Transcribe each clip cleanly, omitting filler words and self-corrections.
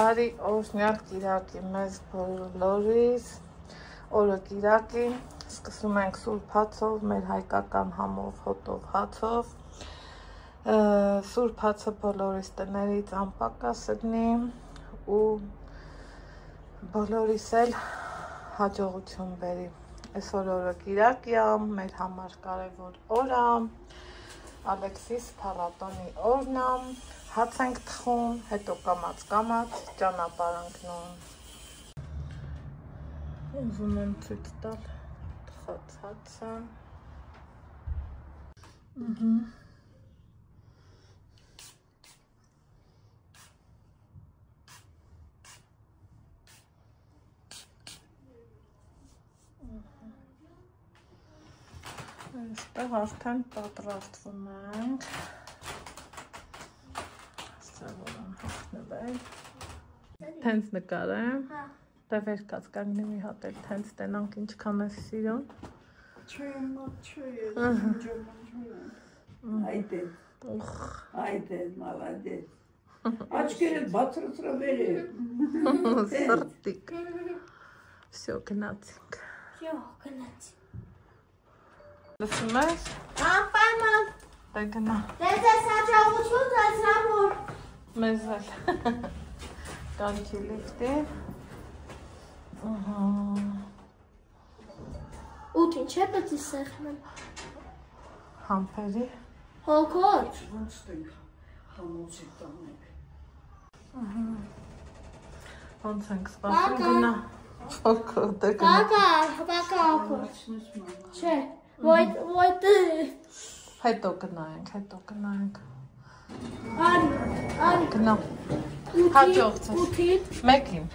Բարի օրհնյալ կիրակի մեզ բոլորիս, օրը կիրակի, սկսում ենք սուրբ հացով, մեր հայկական համով, հոտով հացով, սուրբ հացը բոլորիս տներից անպակաս լինի ու բոլորիս էլ հաջողություն բերի։ Այսօր օրը կիրակի է, մեր համար կարևոր օր է, Ալեքսիս փառատոնի օրն է, հաց ենք թխում, հետո կամաց ճանապարհ ընկնում։ Ուզում եմ ցույց տալ թխած հացը։ Այստեղ արդեն պատրաստվում ենք։ Սովորում հաղթնվել։ Թենց նկարեմ։ Դե վեր կաց կանգնի մի հատ էլ թենց տենանք ինչքան ես սիրում։ Այդե, մալադեց։ Աչքերը բացրացրա վեր է։ Սրտիկ։ Всё, գնացինք։ Всё, գնացինք։ Լսում ես։ Անպայման։ Դե գնա։ Դες ես հաջողություն ծացրավոր։ Մեզ էլ։ Կանչի լիֆտի։ Ուտ ինչ է պետք է սեղմեմ։ Համբերի։ Հոգոց։ Ոնց ենք համոցի տանենք։ Ոնց ենք սպասում գնա։ Հոգոց դե գնա։ Բակա հոգոց։ Չէ, ոյտ։ Հետո գնայենք։ Արի։ Գնա։ Հաջողցես։ Ուտիդ։ Մեկին։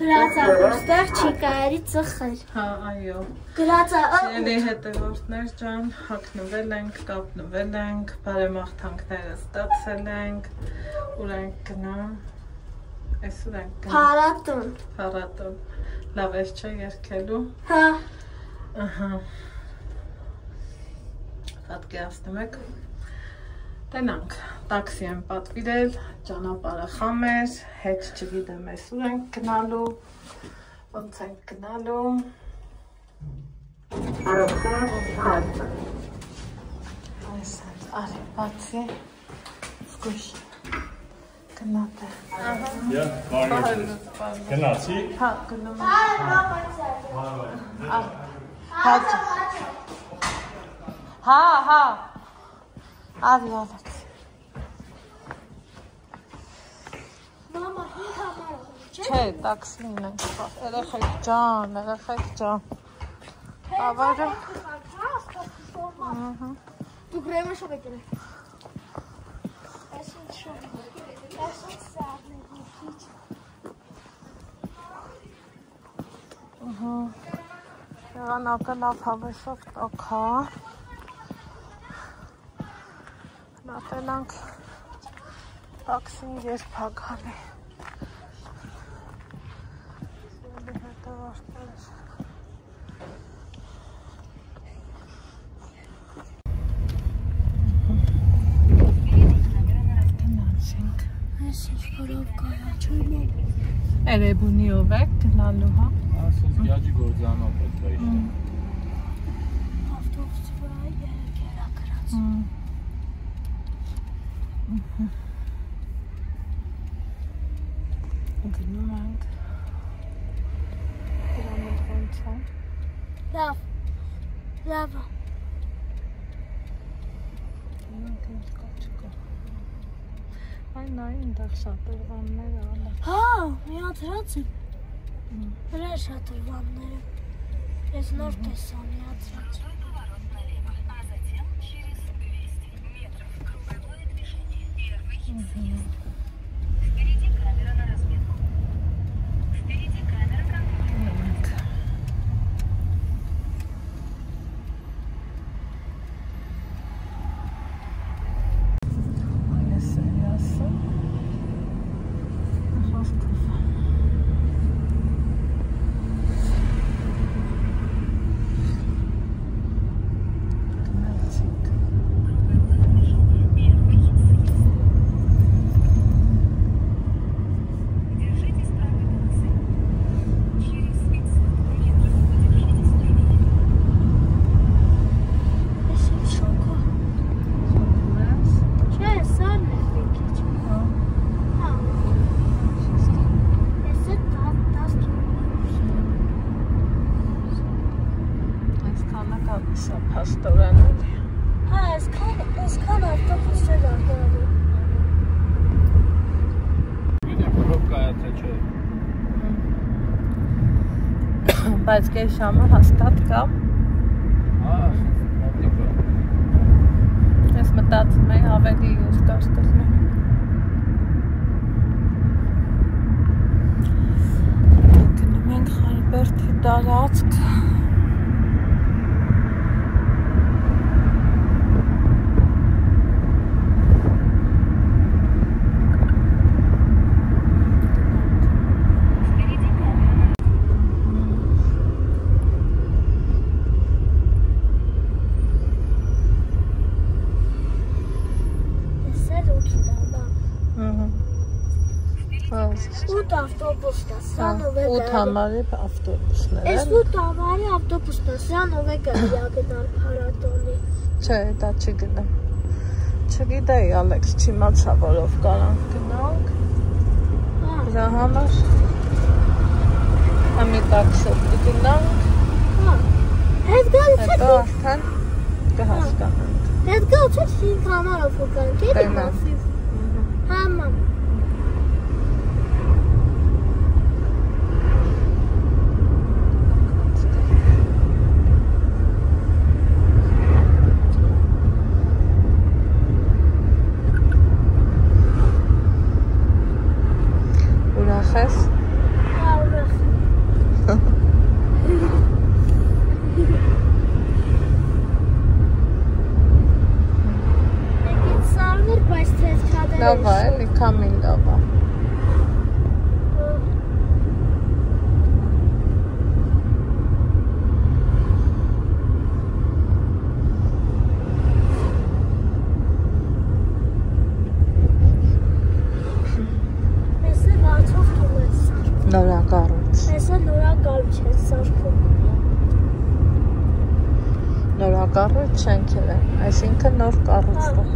Գրածա ոստեղ չի կարելի ծխել։ Հա, այո։ Գրածա։ Սիրելի հետևորդներ ջան, հագնվել ենք, կապնվել ենք, բարեմաղթանքները ստացել ենք, ուր ենք գնում։ Այսօր ենք գնում։ Փառատոն։ Լավ ես չէ երգելու։ Հա։ Ահա։ Պատկերացնում եք։ Տենանք, տաքսի եմ պատվիրել, ճանապարհը խամեր, հետ չգիտեմ ես ուր ենք գնալու, ոնց ենք գնալու։ Այս արի բացի, զգույշ, գնատը։ Գնացի։ Հա, գնում եմ։ Հա, արի Ալեքս։ Մամա, համար Չէ, տաքսին ենք խաղ, երեխեք ջան։ Ավարը։ Դու գրեմը շող եկել է։ Այսինչ շող Եղանակը լավ հավեսով տոքա։ Նատենանք տաքսին երբ հագալի։ Սիրելի հետևորդներ։ Գնացինք։ Այս ինչ որով կարա չեմ։ Էրեբունիով եք գնալու, հա։ Ասես գյաջի գործանով պետք է իշտե։ Ավտոբուսի վրա երկերա գրած։ Գնում ենք։ Դրանով ոնց է։ Լավ։ Գնանք ինչ կա չկա։ Այն այնտեղ շատ երվաններ ալը։ Հա, միացրած եմ։ Հրաշ շատ երվանները։ Ես նոր տեսա միացրած։ Բայց գեշամը հաստատ կա։ Ես մտածում եմ ավելի երկար կլինի։ Գնում ենք Խարիբերդի տարածք։ Ավտոբուսն է, սրանով է 8 համարի ավտոբուսն է։ Այս 8 համարի ավտոբուսն է, սրանով է գնալ փառատոնի։ Չէ, դա չգնա։ Չգիտեի, Ալեքս չիմացա, որով կարանք գնանք։ Դրա համար համի տաքսով կգնանք։ Հետ գալուց հետո արդեն կհասկանանք։ Հետ գալուց 5 համարով կգանք, էլի մասիվ։ Համամ։ Ուրախ ես։ Լավ է, էլի քամին լավ է։ Նորակառույց։ Այսը նորակառույց է սարքում։ Նորակառույց շենքեր են, այսինքն նոր կառուցվող։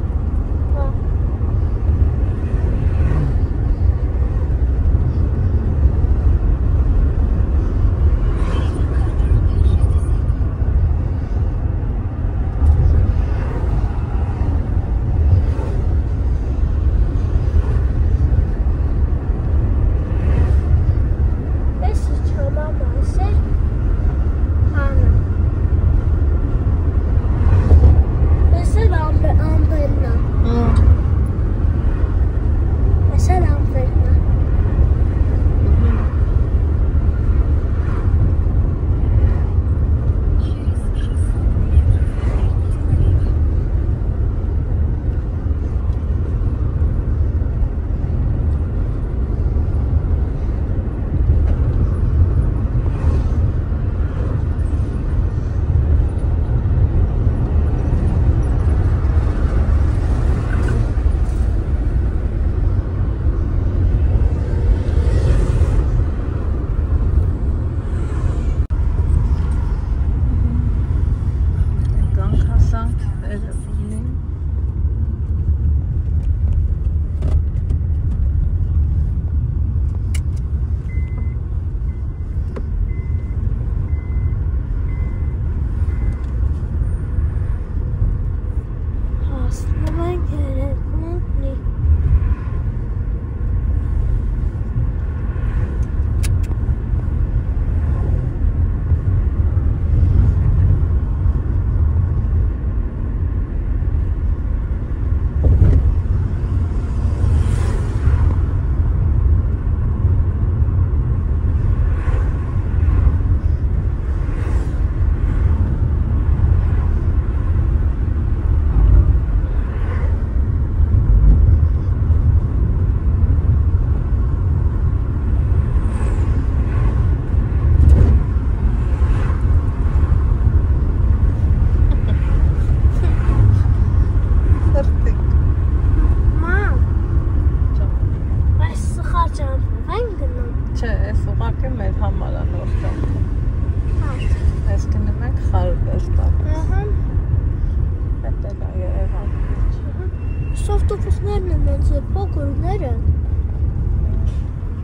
Ավտոբուսներն են մենց փոքրները։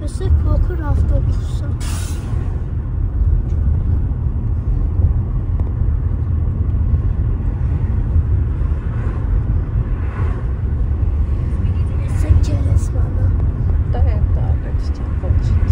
Այս է փոքր ավտոբուսը։ Այս է ջերեսվանը։ Դա է դա, Ալեքս, ոչինչ։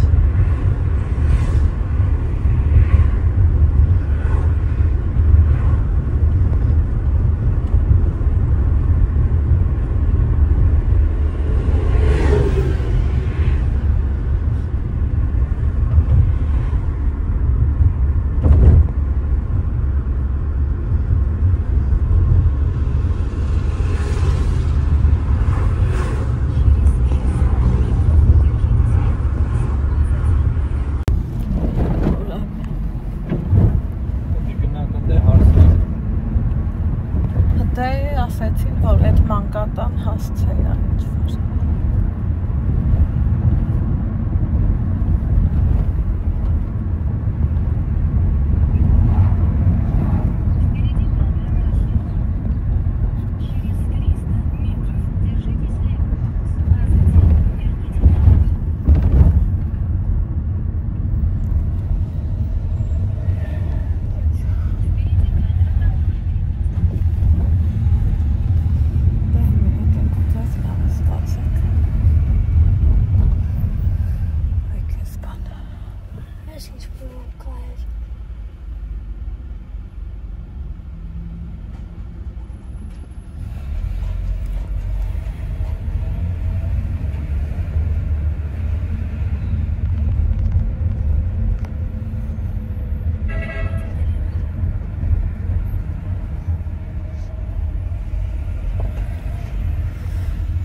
Աշխատան հասցեյա ինչ-որ։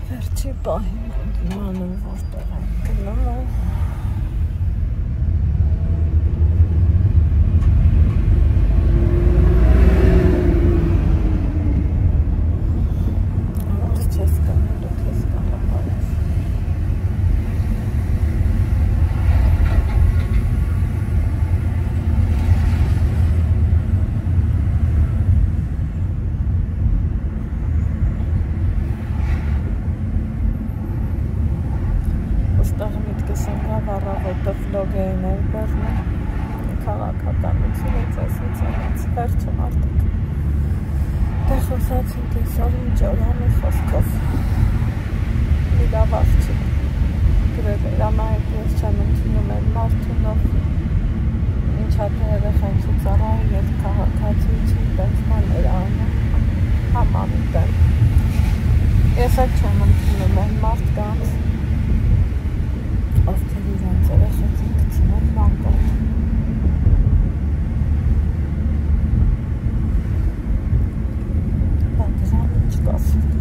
Վերջի պահին իմանում որտեղ եմ գնում վլոգերներ բերնում քաղաքականությունից ասացանից վերջում արդեք դե խոսացին տեսար միջորանի խոսքով մի լավ աղջիկ գրել էր ամայեք ես չեմ ընդունում են մարդունով ինչ հատ երեխան ցուցարան և քաղաքացիություն տեսման էր անում համամիտեն ես էլ չեմ ընդունում են մարդկանց ովքեր իրենց երեխեքին գցում են մանկոտ բանդրան ինչ կասիք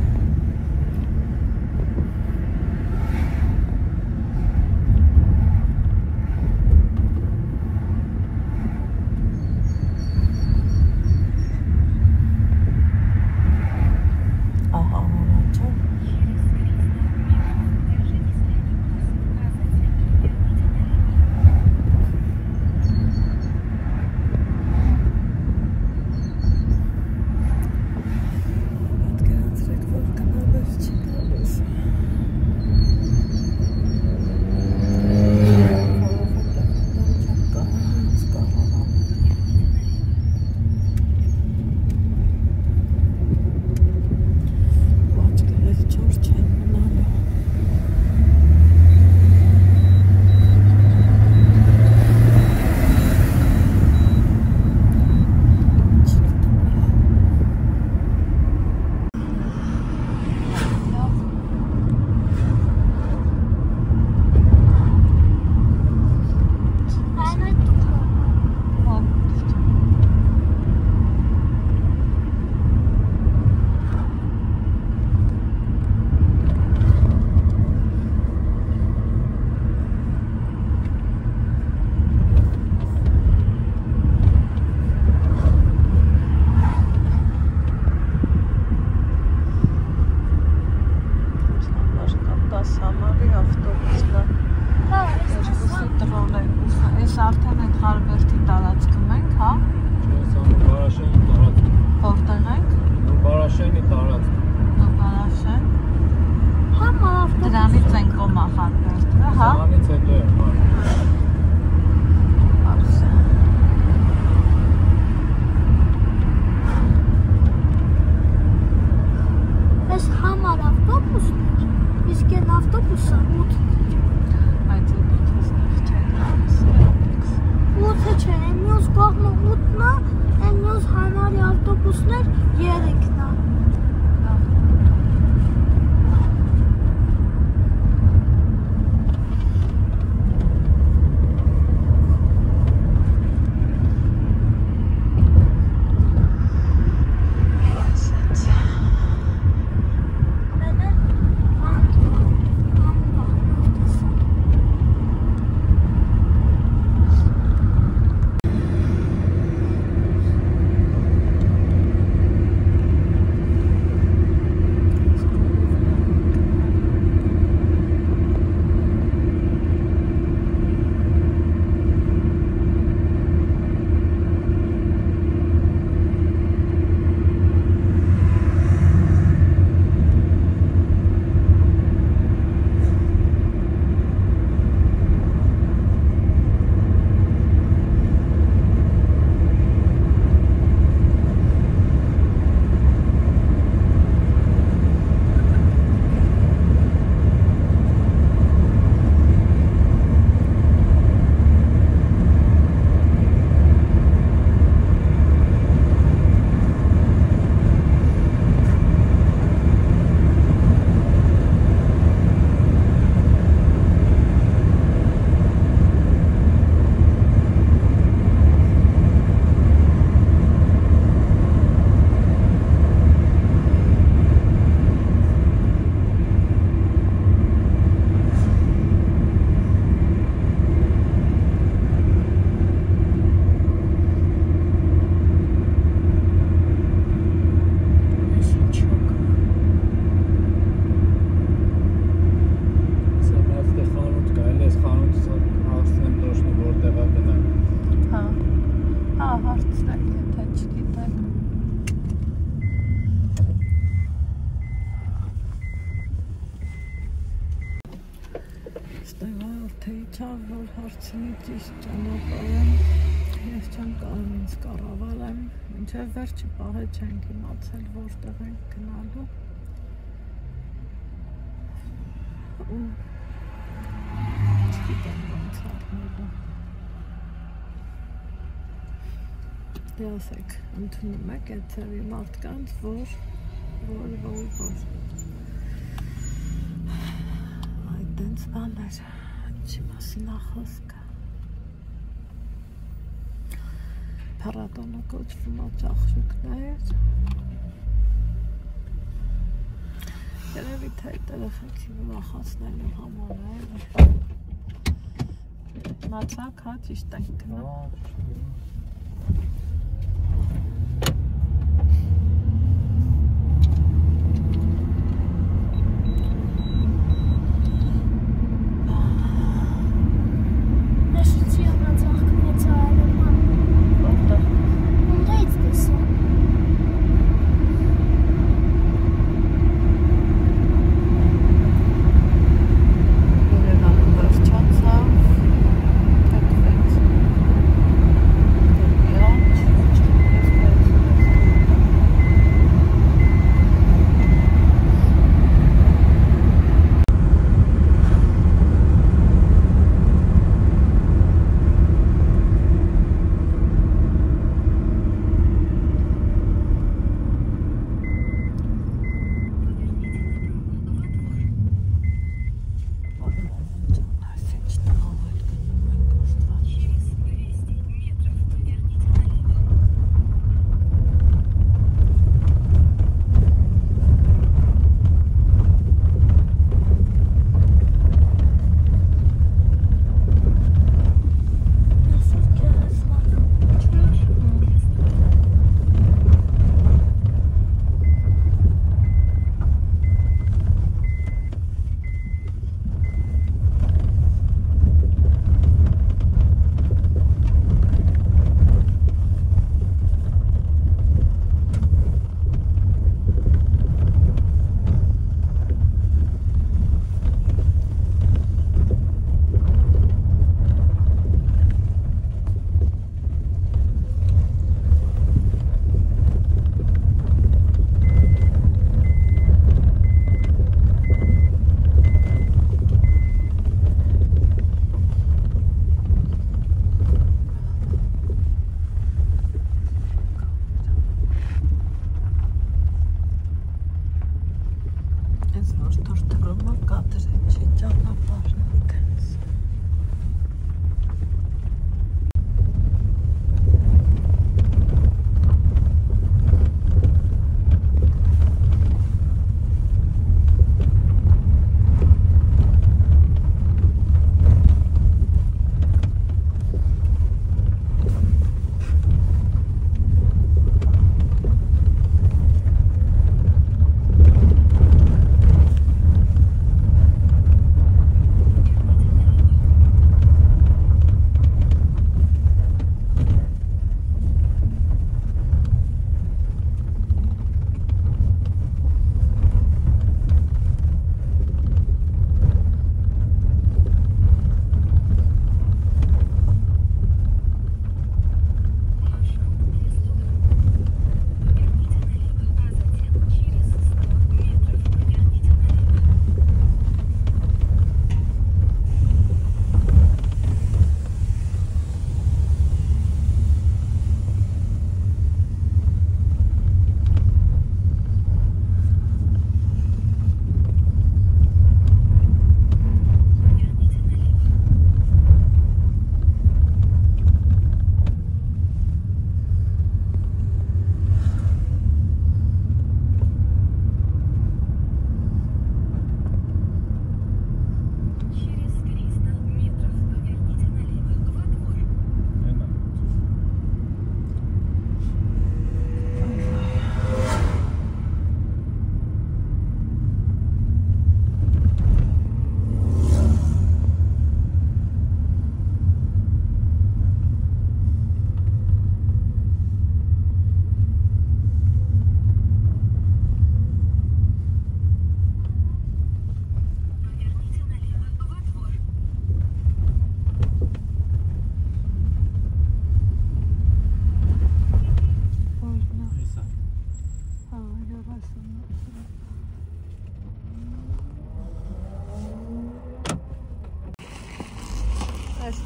Այստեղ արդեիցավ, որ հարցնի ճիշտ ճանապարհը, ես չեմ կարող ինձ կառավարեմ, մինչև վերջի պահը չենք իմացել որտեղ ենք գնալու։ Չգիտեմ ոնց առնելու։ Դե ասեք, ընդունում եք այդ ձևի մարդկանց, որ այդ դենց բաներ, ինչի մասին ա խոսքը։ Փառատոնը կոչվում ա ճախշուկներ։ Երևի թե տելեֆոնի ուրախացնելու համար է։ Մացակ, հա, ճիշտ ենք գնում։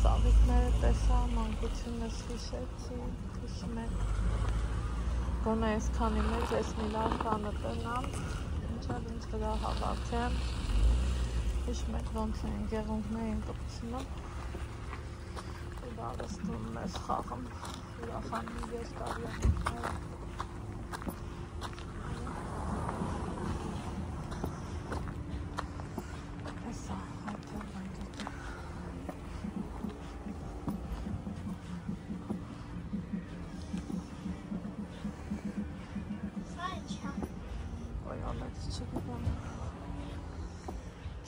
ծաղիկները տեսա, մանկությունս հիշեցի, հիշում եք։ Գոնե այս քանի մեջ ես մի լավ բանը տնամ, ինչալ ինձ վրա հավաքեմ։ Հիշում եք ոնց են գեղունքներին կպցնում։ Դարստում մեզ խաղում, ուրախանում ես տարյակները։ Հեսա, հատել բանկետը։ Սա ինչա։ Ոյ ամեց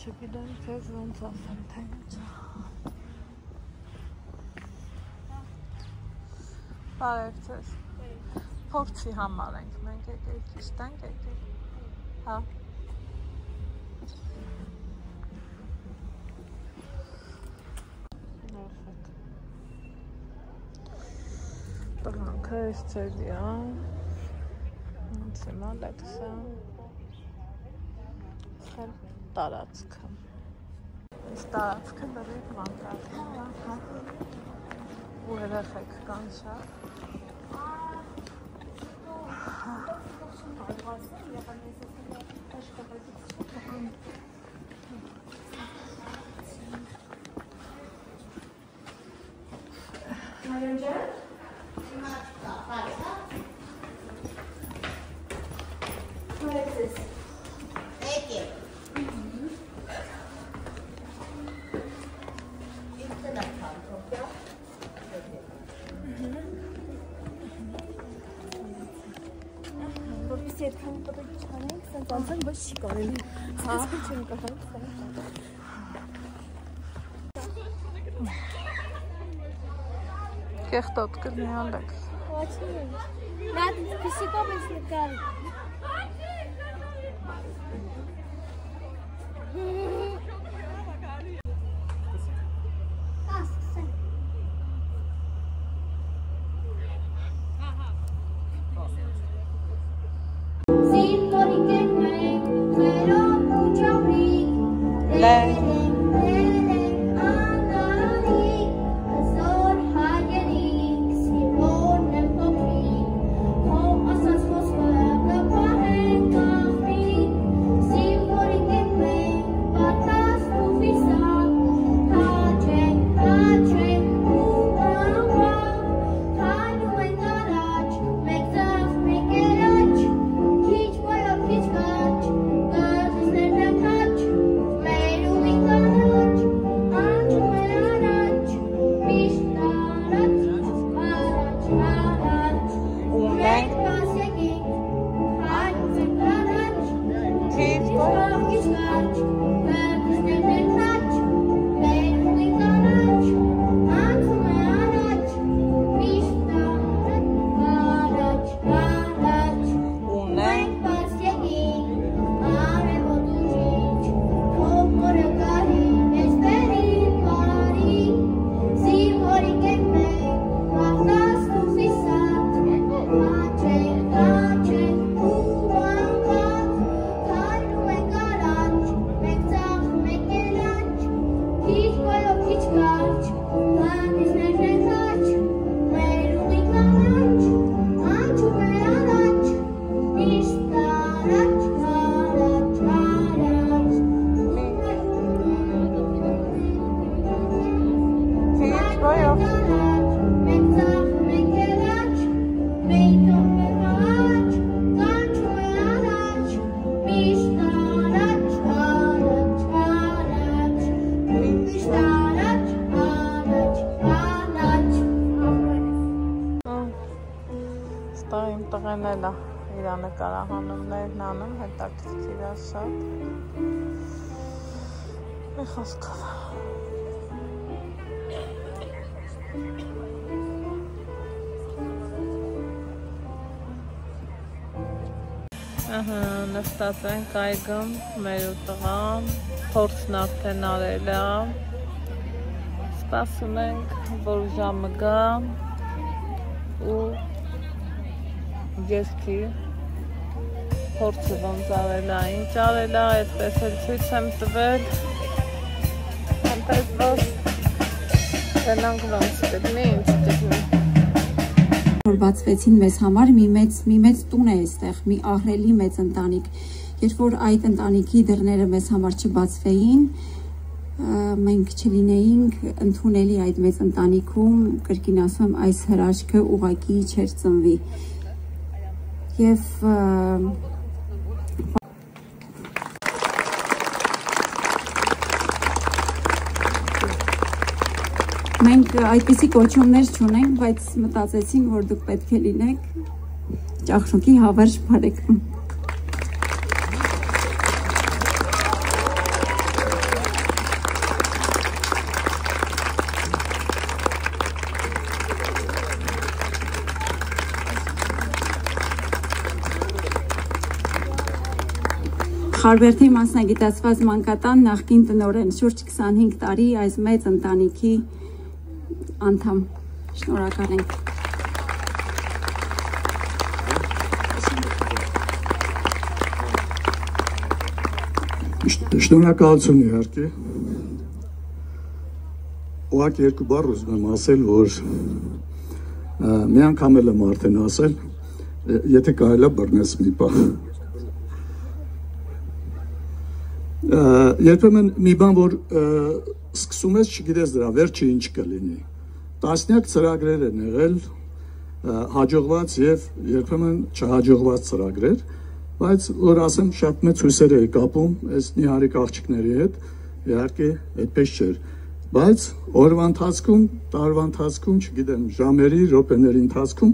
չգիտեմ քեզ ոնց ասեմ, թե ինչա։ Բարև ձեզ, փորձի համար ենք, մենք եկել ճիշտ ենք եկել, հա։ Նորխեք։ Տղանքը ես ձելի, հա։ Ոնց եմ ալեքսա։ Սել տարածքը։ Այս տարածքը լրիվ մանկարդն է, հա։ Ու երեխեք կան շատ։ Որպեսզի այդքան պտուկ չանենք, սենց անցանք, բայց չի կարելի։ Սենց չեմ կարող։ Կեղտոտ կրնի ալեքս։ Ոչ ինչ։ Նա ֆիզիկով ես նկարի։ Տղեն էլ է իր նկարահանումներն անում, հետաքրքիր է շատ։ Մի խոսքով։ Նստած ենք այգում, մեր ու տղան, փորձն արդեն արել է։ Սպասում ենք, որ ժամը գա ու Գեսքի փորձը ոնց արել է, ինչ արել է, այդպես էլ ցույց եմ տվել, այնպես որ Գնանք Վանսպետ, մենք դեպի որ բացվեցին մեզ համար մի մեծ տուն է այստեղ, մի ահռելի մեծ ընտանիք։ Երբ որ այդ ընտանիքի դռները մեզ համար չբացվեին, մենք չլինեինք ընդունելի այդ մեծ ընտանիքում, կրկին ասում եմ, այս հրաշքը ուղղակի չէր ծնվի։ Եվ մենք այդպիսի կոչումներ չունենք, բայց մտածեցին, որ դուք պետք է լինեք ճախշուկի հավերժ բարեկամ։ Խարբերդի մասնագիտացված մանկատան նախկին տնօրեն, շուրջ 25 տարի այս մեծ ընտանիքի անդամ, շնորհակալ ենք։ Շնորհակալություն իհարկե։ Ուղղակի երկու բառ ուզում եմ ասել, որ մի անգամ էլ եմ արդեն ասել, եթե կարելի է բռնես մի բան։ Երբեմն մի բան, որ սկսում ես, չգիտես դրա վերջը ինչ կլինի։ Տասնյակ ծրագրեր են եղել, հաջողված եւ երբեմն չհաջողված ծրագրեր, բայց որ ասեմ շատ մեծ հույսեր էի կապում այս նիհարիկ աղջիկների հետ, իհարկե այդպես չէր, բայց օրվա ընթացքում, տարվա ընթացքում, չգիտեմ, ժամերի, րոպեների ընթացքում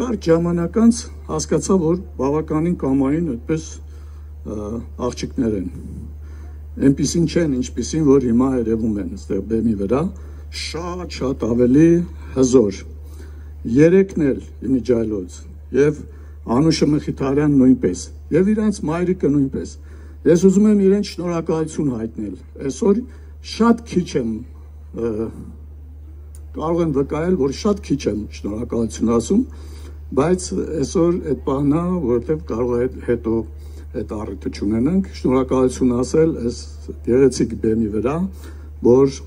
կարճ ժամանակ անց հասկացա, որ բավականին կամային այդպես աղջիկներ են, այնպիսին չեն, ինչպիսին, որ հիմա երևում են այստեղ բեմի վրա, շատ ավելի հզոր, երեքն էլ իմիջայլոց և Անուշը Մխիթարյան նույնպես և իրանց մայրիկը նույնպես, ես ուզում եմ իրենց շնորհակալություն հայտնել, այսօր շատ քիչ եմ, կարող եմ վկայել, որ շատ քիչ եմ շնորհակալություն ասում, բայց այսօր այդ բանա, որովհետև կարող է հետո այդ առիթը չունենանք, շնորհակալություն ասել այս գեղեցիկ բեմի վրա, որ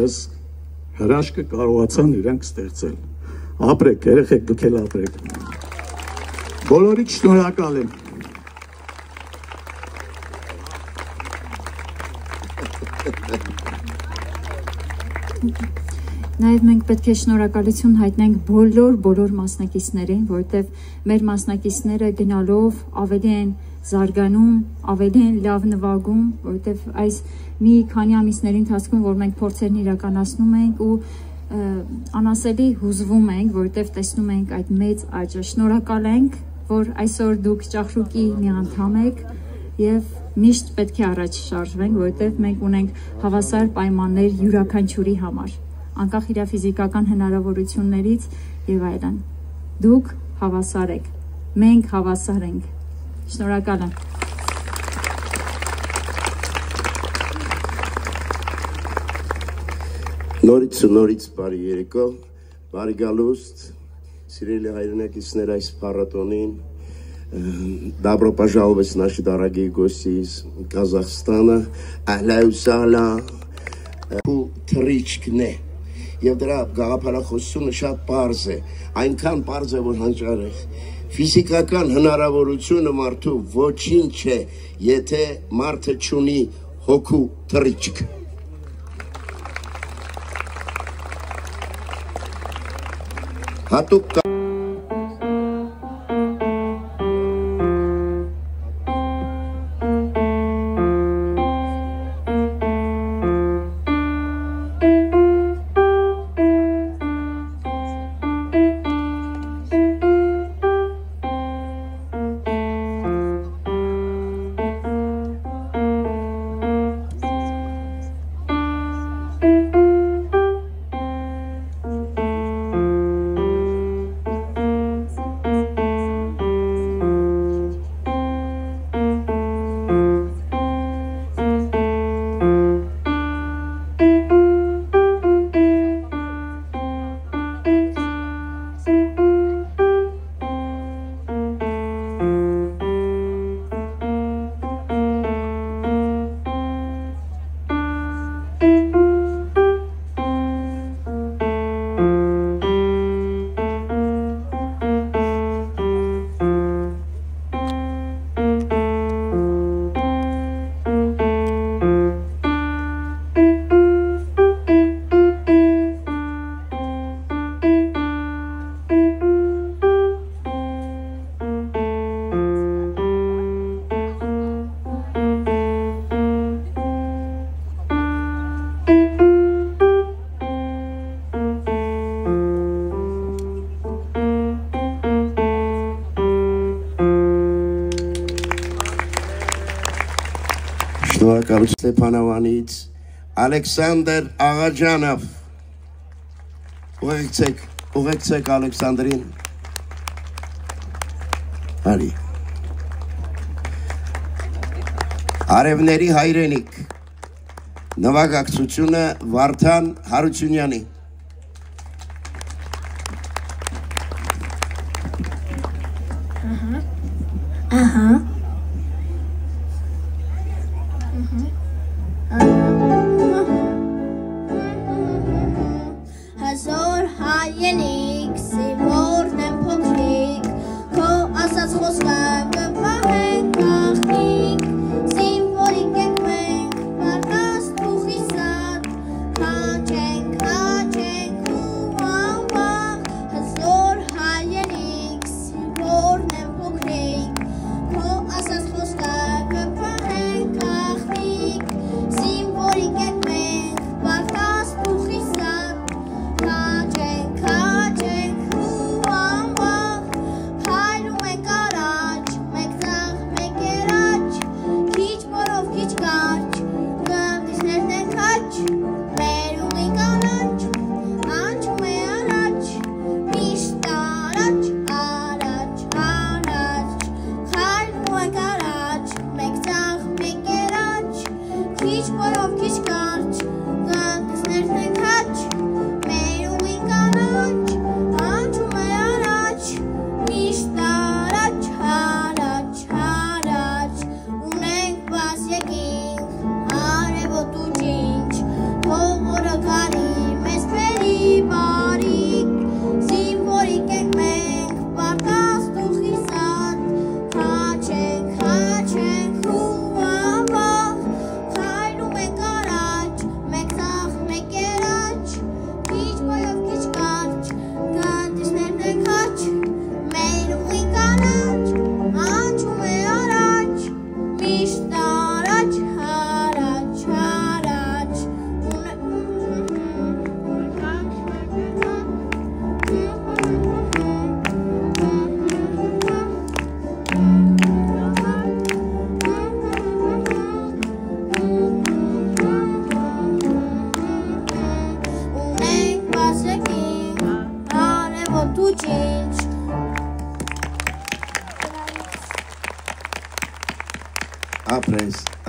այս հրաշքը կարողացան իրենք ստեղծել։ Ապրեք, երեխեք, դուք էլ ապրեք։ Բոլորիդ շնորհակալ եմ։ Նաև մենք պետք է շնորհակալություն հայտնենք բոլոր մասնակիցներին, որովհետև մեր մասնակիցները գնալով ավելի են զարգանում, ավելի են լավ նվագում, որովհետև այս մի քանի ամիսների ընթացքում, որ մենք փորձերն իրականացնում ենք ու անասելի հուզվում ենք, որովհետև տեսնում ենք այդ մեծ աճը։ Շնորհակալ ենք, որ այսօր դուք ճախրուկի մի անդամ եք եւ միշտ պետք է առաջ շարժվենք, որովհետև մենք ունենք հավասար պայմաններ յուրաքանչյուրի համար, անկախ իր ֆիզիկական հնարավորություններից եւ այլն։ Դուք հավասար եք, մենք հավասար ենք։ Շնորհակալ եմ։ Նորից բարի երեկո, բարի գալուստ, սիրելի հայրենակիցներ այս փառատոնին, добро пожаловать наши дорогие гости из Казахстана, ahla u sahla, թրիչքն է, եւ դրա գաղափարախոսությունը շատ պարզ է, այնքան պարզ է, որ հանճար է, ֆիզիկական հնարավորությունը մարդու ոչինչ է, եթե մարդը չունի հոգու թրիչք։ Հատուկ Շնորհակալություն Ստեփանավանից Ալեքսանդր Աղաջանով ուղեկցեք Ալեքսանդրին արի Արևների հայրենիք նվագակցությունը Վարդան Հարությունյանի Հազոր հայենիք, սիմորն եմ փոքրիկ, քո ասած խոսքը կպահենք աղթիկ, սիմվորիկ ենք մենք, բարկաստ ու խիսատ, քաչենք ու անվաղ, հազոր հայենիք, սիմորն եմ փոքրիկ, քո ասած խոսքը կպահենք աղթիկ, սիմվորիկ ենք մենք, բարկաստ ու խիսատ,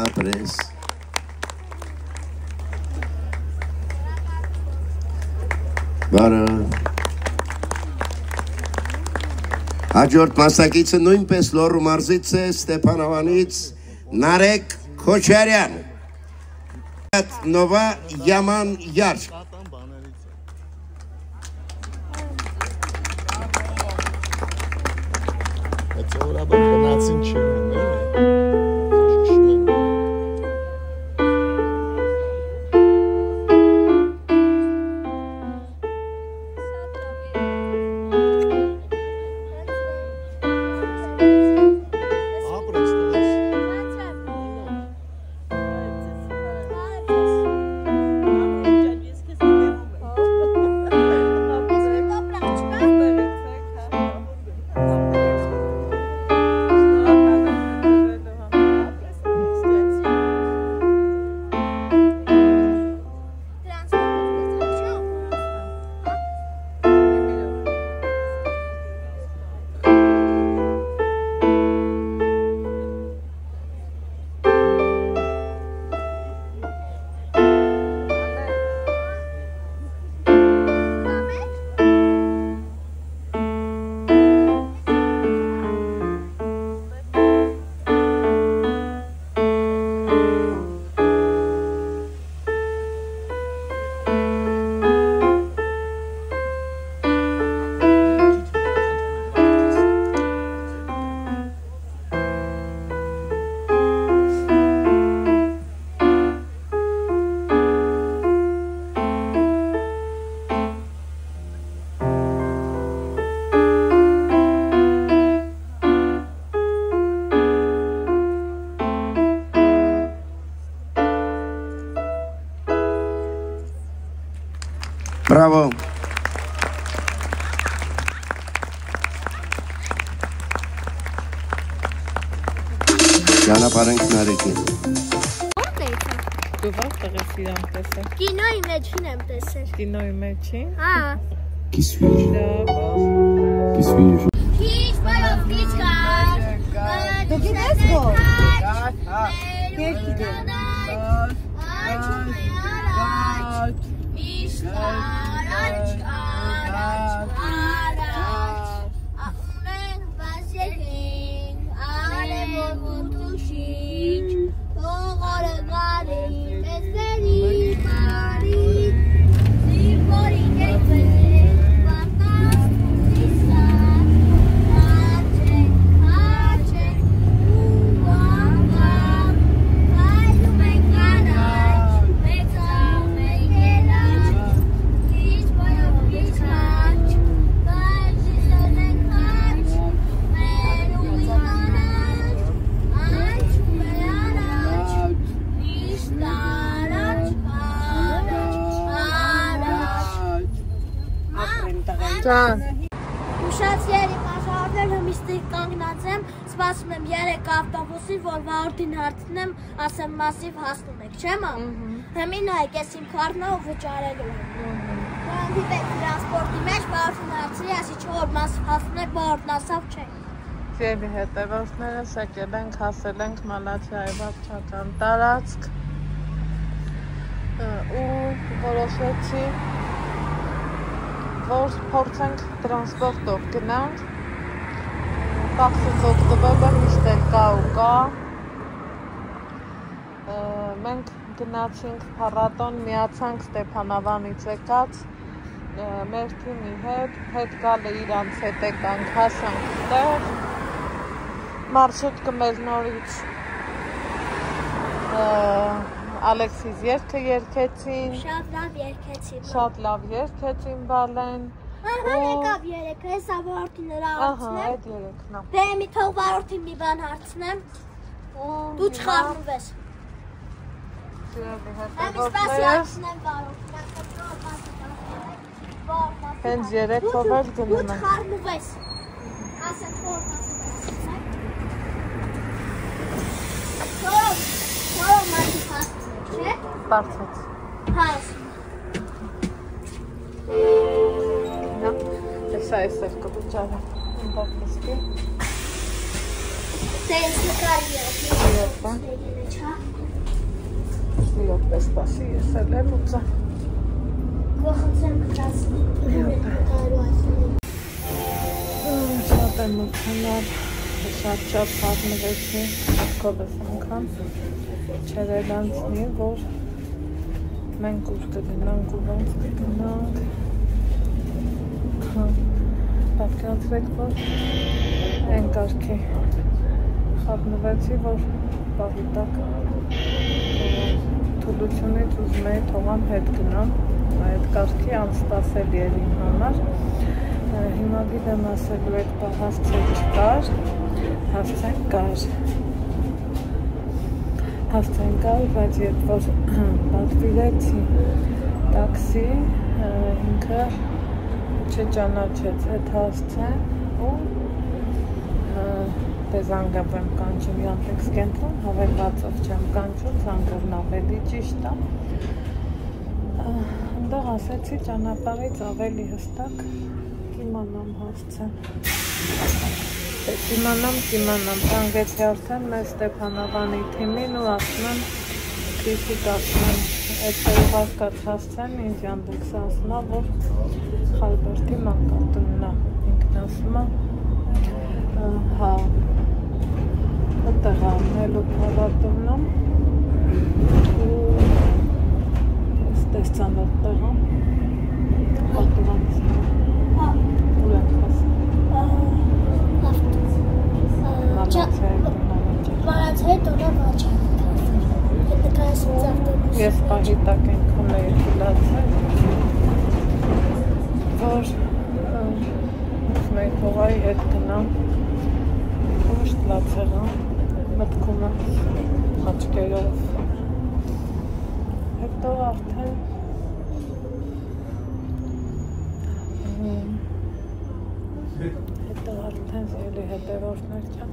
ապրես բարը հաջորդ մասնակիցը նույնպես Լոռու մարզից է Ստեփանավանից Նարեկ Քոչարյան Նովա Yaman Yar Bravo. Ճանապարհենք Նարեկին։ Դու ո՞ր տեղից իրան տեսել։ Կինոյի մեջին եմ տեսել։ Կինոյի մեջին։ Հա։ Qui suis-je? Qui suis-je? Քիչ բայով քիչ կար։ Դու գիտես ո՞ր։ Ուշած երիք աշխարհներ հմիստիկ կանգնած եմ, սպասում եմ 3 ավտոբուսին, որ վարորդին հարցնեմ, ասեմ մասիվ հասնում եք, չեմ ա։ Հիմի նայեք, ես իմ քարտն ու վճարելու եմ։ Հանդիպեք տրանսպորտի մեջ, վարորդին հարցրի, ասի չէ որ մասիվ հասնում եք, վարորդն ասավ չէ։ Ձերի հետևորդները եկել ենք, հասել ենք Մալաթիայի վարչական տարածք ու որոշեցի որ փորձենք տրանսպորտով գնանք, տաքսից օգտվելը միշտ էլ կա ու կա, մենք գնացինք փառատոն, միացանք Ստեփանավանից եկած, մեր թիմի հետ գալը իրանց հետ եկանք, հասանք տեղ, մարշրուտը մեր նորից Ալեքսիս երգը երգեցին, շատ լավ երգեցին բալեն եկավ երեքը, հեսա վարորդին նրա հարցնեմ այդ երեքն է դե մի թող վարորդին մի բան հարցնեմ դու չխառնվես հենց երեքով էլ գնում ենք դու չխառնվես ասեք որ Բարձեց Հայս Հեսա ես էլ կվճարը ընդակ նսկի Դե ես նկարի Իրոք պես պասի ես էլ եմ ուծա Գողացեմ կտասնի Շատ եմ ուծանար շատ պատմվեցի կովես անգամ չերել անցնի, որ մենք ուր կգնանք ու ոնց կգնանք պատկերացրեք, որ այն կարգի խառնվեցի, որ պահի տակ թուլությունից ուզում էի թողամ հետ գնամ այդ կարգի անսպասելի էր իմ համար հիմա գիտեմ ասելու եք հասցեք չկար հասցենք կար Հասցեն կար, բայց երբ որ պատվիրեցի տաքսի, ինքը չճանաչեց այդ հասցեն ու դե զանգավ եմ կանչում Յանտեքս կենտրոն, հավելվածով չեմ կանչում, զանգովն ավելի ճիշտ է Ընդեղ ասեցի ճանապարհից ավելի հստակ կիմանամ հասցեն Կիմանամ, ծանգեցի արդեն մեր Ստեփանավանի թիմին ու ասում եմ, քրիսիկ ասում եմ, այդ հասկաց հասցեն, ինձ Յանտեքսը ասում է, որ Խալբերտի մանկատունն է, ինքն ասում է, հա, այդտեղ անելու փառատոնն ու տեսցան այդտեղ պատուրանից ուր ենք հասել Մարացայի տոնը վաճան Ես պահի տակ ենքում էի թուլացել որ ուզում էի թողայի հետ գնամ որ շտլացեղամ մտքում եմ աչկերով հետո արդեն զելի հետևորդներ չեմ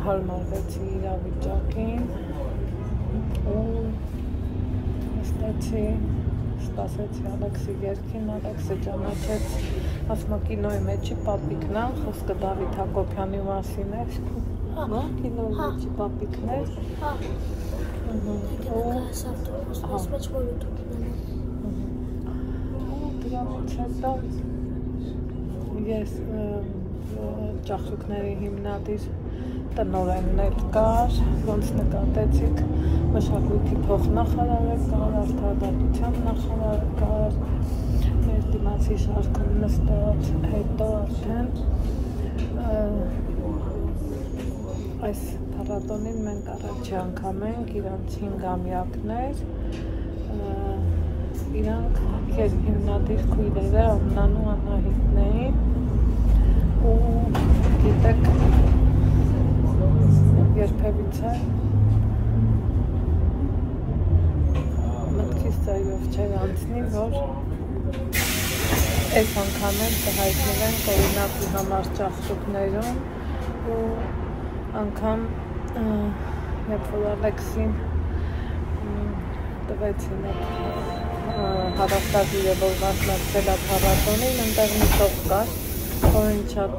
հարմարվեցի իրավիճակին Սպասեցի Ալեքսի երկին, Ալեքսը ճանաչեց ասմա կինոյի մեջի պապիկն է, խոսքը Դավիթ Հակոբյանի մասին էր, կինոյի մեջի պապիկն էր, դրանից հետո ես ճախրուկների հիմնադիր տնօրենն էլ կար, ոնց նկատեցիք մշակույթի փոխնախարարը կար, արդարադատության նախարարը կար, մեր դիմացի շարքում նստած հետո արդեն այս փառատոնին մենք առաջի անգամ ենք, իրանց 5-ամյակներ, իրանք ես հիմնադիր քույրերը Ամնան ու Անահիտն էին ու գիտեք երբևիցե մտքից ծայրով չեր անցնի, որ այս անգամ էլ կհայտնվենք օրինակի համար ճախրուկներում ու անգամ երբ որ Ալեքսին տվեցին հարավտագիրը, որ մասնակցել է փառատոնին, ընդեղ մի տող կար, որին շատ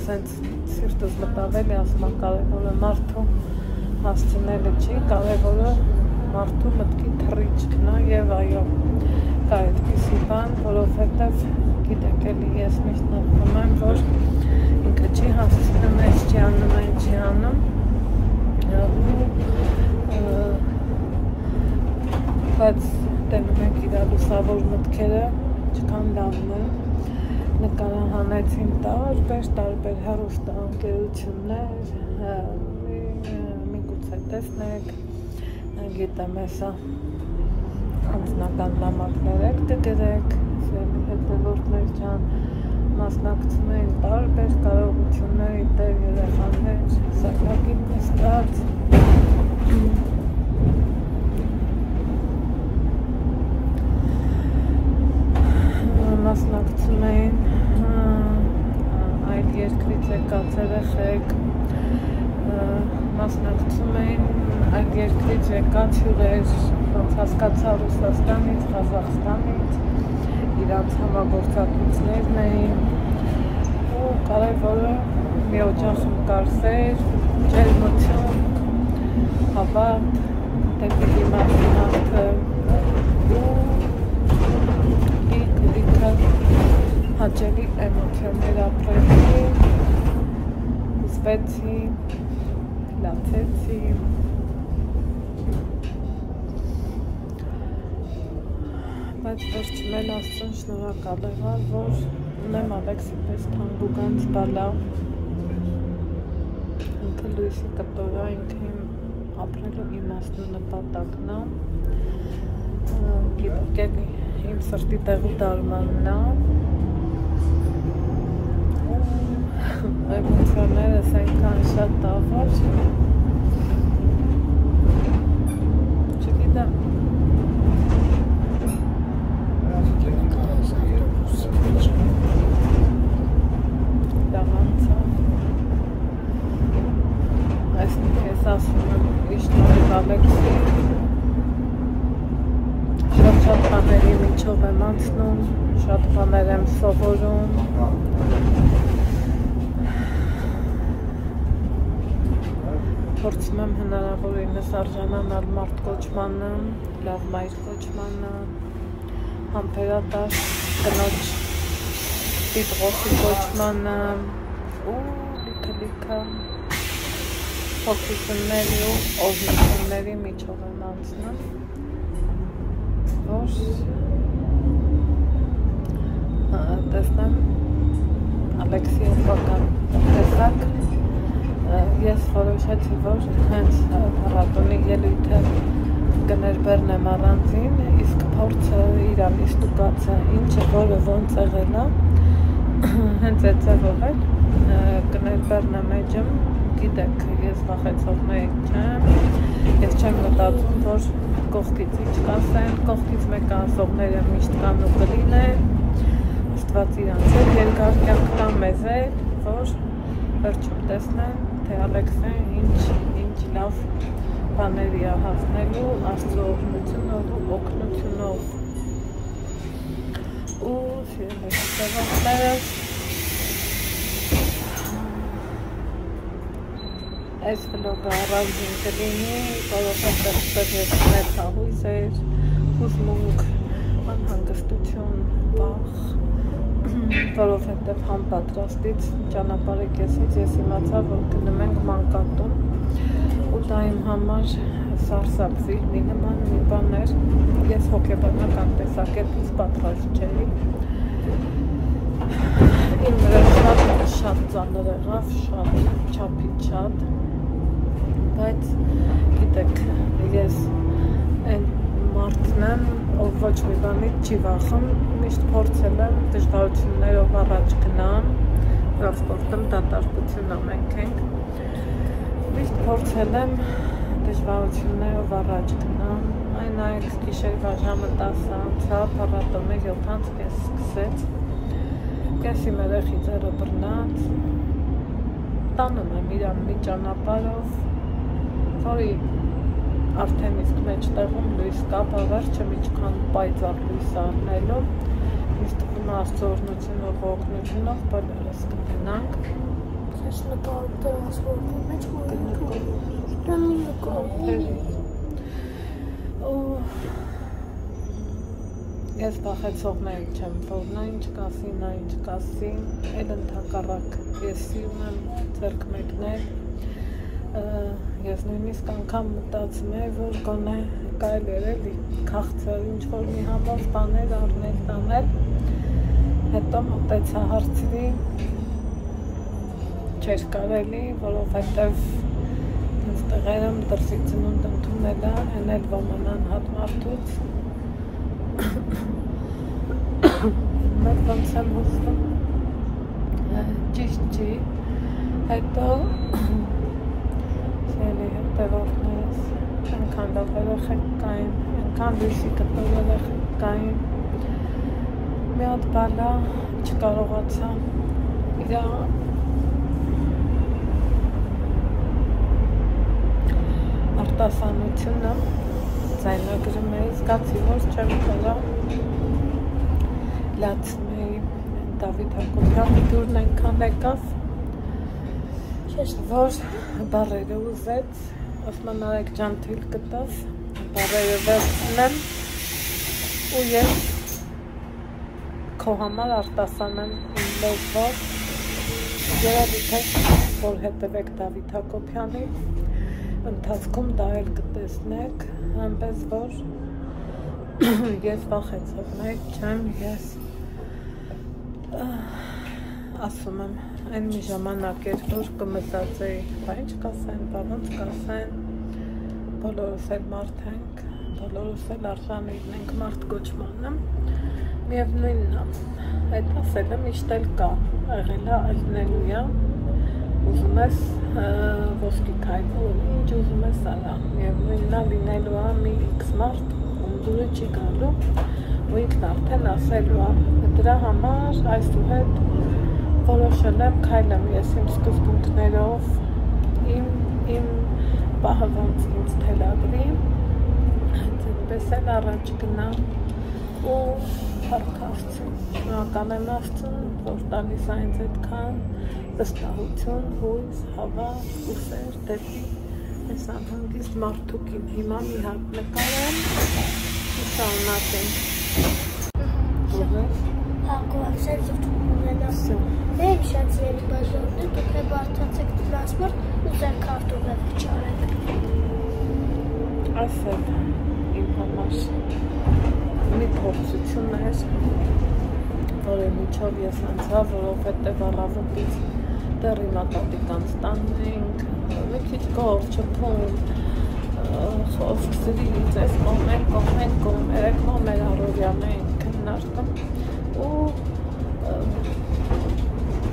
սենց սիրտս մտավել է, ասում եմ, կարևորը մարդու հասցնելը չի, կարևորը մարդու մտքի թռիչքն է եւ այո, կա այդպիսի բան, որովհետեւ գիտեք էլի ես միշտ նկատում եմ, որ ինքը չի հասցնում, այս չի անում, այն չի անում բայց տենում ենք իրա լուսավոր մտքերը չքան լավն է նկարահանեցին տարբեր հեռուստաընկերություններ միգուցե տեսնեք գիտեմ հեսա անձնական նամակներ եք դգրեք սիրելի հետևորդներ ջան մասնակցում էին տարբեր կարողությունների տեր երեխաներ սակրակին նստած մասնակցում էին այլ երկրից եկած երեխեք, մասնակցում էին այլ երկրից եկած հյուրեր, ոնց հասկացա Ռուսաստանից, Ղազախստանից, իրանց համագործակիցներն էին ու կարևորը մի օջախում կար սեր, ջերմություն, հավատ, դեպի դիմացի մարդը հաճելի էմոցիաներ ապրեցի, հուզվեցի, լացեցի, բայց վերջում էլ Աստծուն շնորհակալ եղա, որ ունեմ Ալեքսի պես թանկուգանց բալա, ինքը լույսի կտորա, ինքը իմ ապրելու իմաստու նպատակն է, գիտեք էլի իմ սրտի տեղու դարմանն է, էմոցիաներս այնքան շատ տաղար, չգիտեմ, դաղանցավ, այսնիկ ես ասում եմ իշնորհիվ Ալեքսի, շատ բաների միջով եմ անցնում, շատ բաներ եմ սովորում, փորձում եմ հնարավորինս արժանանալ մարդ կոչմանը, լավ մայր կոչմանը, համբերատար կնոջ դիպրոսի կոչմանը ու լիքը փոքրությունների ու օրհնությունների միջով եմ անցնում, որ տեսնեմ Ալեքսի օպական տեսակ ես որոշեցի, որ հենց փառատոնի ելույթը կներ բեռնեմ առանձին, իսկ փորձը իրանի ստուգածը ինչը որը ոնց եղել է, հենց այդ ձևով էլ կներ բեռնեմ էջում, գիտեք, ես վախեցողնեիկ չեմ, ես չեմ մտածում, որ կողքից ինչ կասեն, կողքից մեկ ասողները միշտ կան ու կլինեն, Աստված իրանց էլ երկար կյանք տա մեզ էլ, որ վերջում տեսնեն, թե Ալեքսեն ինչ լավ բաների հասնելու Աստծո օգնությունով ու օգնությունով ու սիրելի հետևողներս այս վլոգը առանձին կլինի, որովհետև ես ներքահույս էր, հուզմունք, անհանգստություն, վախ, որովհետև համապատրաստից ճանապարհի կեսից ես իմացա, որ գնում ենք մանկատուն ու դա իմ համար սարսափվի մի նման մի բան էր, ես հոգեբանական տեսակետից պատրաստ չէի, իմ վրա շատ ծանր եղավ, շատ չափից շատ, բայց գիտեք, ես այն մարդն եմ, ով ոչ մի բանից չի վախում, միշտ փորձել եմ դժվարություններով առաջ գնամ, տրանսպորտում դատարկություն ամենք ենք, միշտ փորձել եմ դժվարություններով առաջ գնամ, այն այդ գիշերվա ժամը 10 անցավ, փառատոնը 7:30 սկսեց, ես իմ երեխի ձեռը բռնած, տանում եմ իրան մի ճանապարհով, որի արդեն իսկ մեջտեղում լույս կա, բավարարը միջքան պայծառ լույս առնելով, ինձ թվում է Աստծո օրհնությունով ու օգնությունով բոլորս կգնանք։ Ես նկարում տրանսպորտի մեջ ես վախեցողներ չեմ, որ նա ինչ կասի, նա ինչ կասի, այլ ընդհակառակ ես սիրում եմ ձեռք մեկնել, ես նույնիսկ անգամ մտածում եմ, որ գոնե կարելի էր էլի քաղցր ինչ-որ մի համով բաներ առնել, տանել, հետո մտեցա հարցրի, չէր կարելի, որովհետև ինձ տեղերում դրսի ծնունդ ընդունել է, են էլ ոմանան հատ մարդուց, մեկ ոնց եմ հուզվում, ճիշտ չի, հետո սիրելի հետևողներս, այնքան լավ երեխեք կային, այնքան լույսի գտող երեխեք կային, մի հատ բալա չկարողացա իրա արտասանությունը ձայնագրում էի, զգացի, որ չեմ կարա լացում էի Դավիթ Հակոբյանի դուրն այնքան եկավ, որ բառերը ուզեց, ասման Արեգ ջան թույլ կտաս, բառերը վերցնեմ ու ես քո համար արտասանեմ իմ լեզվով, երևի թե որ հետևեք Դավիթ Հակոբյանի, ընթացքում դա էլ կտեսնեք, այնպես որ ես վախեցողներ չեմ, ես ասում եմ, այն մի ժամանակ էր, որ կմտածեի, բա ինչ կասեն, բա ոնց կասեն, բոլորս էլ մարդ ենք, բոլորս էլ արժանիքն ենք մարդ կոչմանը, միևնույնն է, այդ ասելը միշտ էլ կա, եղել է ալնելույա, ուզում ես ոսկի քայլել, ինչ ուզում ես արա, միևնույնն է լինելու է մի X մարդ, ում դուրը չի գալու, ու ինքն արդեն ասելու է, դրա համար այսուհետ որոշել եմ քայլեմ ես իմ սկզբունքներով, իմ պահը ոնց ինձ թելադրի, այդպես էլ առաջ գնամ ու փառք Աստծուն, շնորհակալ եմ Աստծուն, որ տալիս է ինձ այդքան վստահություն, հույս, հավատ ու սեր դեպի այս անհանգիստ մարդուկին։ Հիմա մի հատ նկարեմ ու շարունակենք։ Հակոբյանը ձգտում Մենք շատ սիրելի բաժաններ, դուք է բարդացեք տրանսպորտ ու ձեր քարտոզը վճարեք։ Ասել իմ համար մի փորձություն էր, որի միջով ես անցա, որովհետև առավոտից դեռ իմ ատատիկանց տանն էինք, մի քիչ գող, չփում, խոսքսրից, այս կողմեն, երեքմա մեր առօրյան էինք քննարկում ու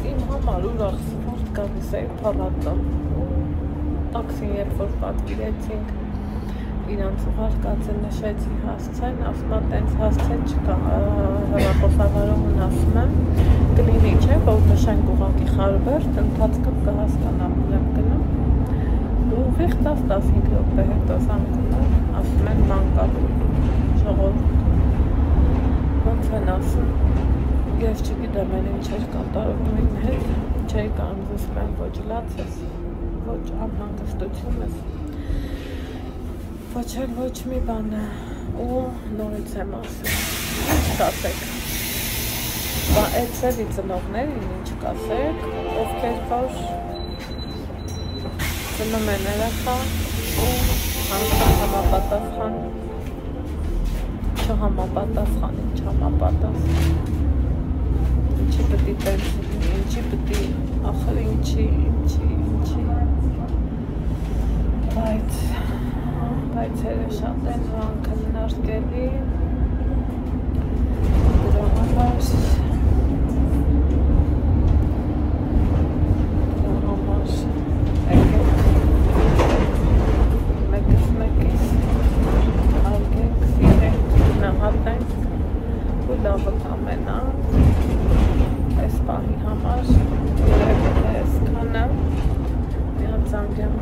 իմ համար ուրախ սպորտ գալիս էի փառատոն ու տաքսին երբ որ պատվիրեցինք իրանց ուղարկածը նշեցի հասցեն, ասում եմ տենց հասցեն չկա, հեռախոսավարողն ասում եմ կլինի չէ, որ նշենք ուղղակի Խարվերդ, ընթացքում կհասկանամ ուր եմ գնում ու ուղիղ 10-15 րոպե հետո զանգում ասում են մանկալ ժողովուրդ ոնց են ասում ես չգիտեմ էլ ինչ էր կատարվում իմ հետ չէի կարող զսպեմ ոչ լաց ես ոչ անհանգստություն ես ոչ էլ ոչ մի բան ու նորից եմ ասում ինչ կասեք բա այդ ծևի ծնողներին ինչ կասեք ովքեր որ ծնում են երեխա ու անգամ համապատասխան չհամապատասխան ինչ համապատասխան ինչի պտի տենցնի ինչի պտի ախր ինչի բայց հերը շատ են վանքը նարկելի դրա համար լավը կամենանք այս պահի համար երևի այս քանը միան զանգեմ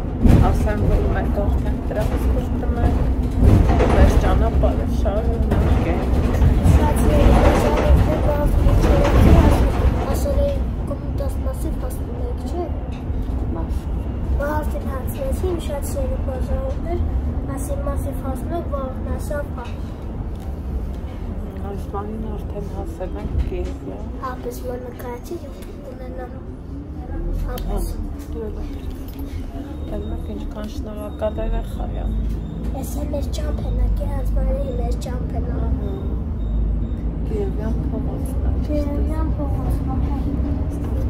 ասեմ որ մենք արդեն դրանց կրտում ենք մեր ճանապարհը շարունակենք ասել էի կոմուտաս մասիվ հասնում եք չէ վաղարդին հացնեցին շատ սերի բազարովներ մասիվ հասնում եք վաղն ասավ այս բանին արդեն հասել ենք Կիևը։ Հապես որ նկարացի ունենալու։ Հապես։ Դեռ ինչքան շնորհակալ երեխա է։ Ես էլ մեր ճամփենակ է հազվարի մեր ճամփենա։ Կիևյան փողոցն է։ Կիևյան փողոցն է։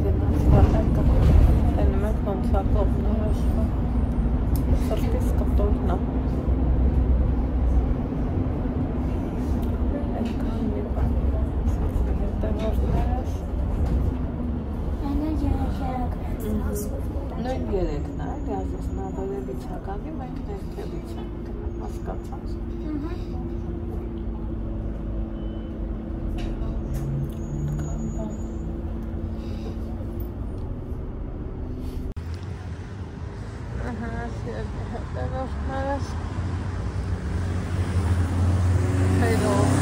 Դրանց վարակը տենում ենք ոնց է կողմները աշխատ։ Սրտիս կտորն է։ Նույն երեքն է, գազոսն ավերելից հականի, մենք ներքևից ենք, հասկացած։ Հետևորդներս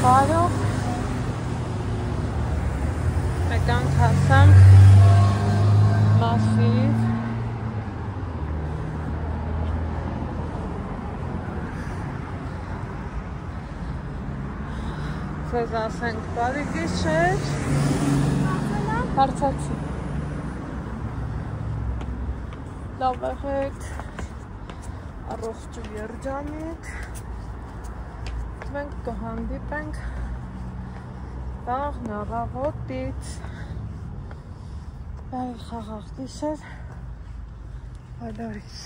խարով մեկանք հասանք Մասիվ Ձեզ ասենք բարի գիշեր Հարցացի Լավ եղեք առողջ ու երջանիկ Մենք կհանդիպենք վաղն առավոտից Բարի խաղաղ գիշեր Բոլորիս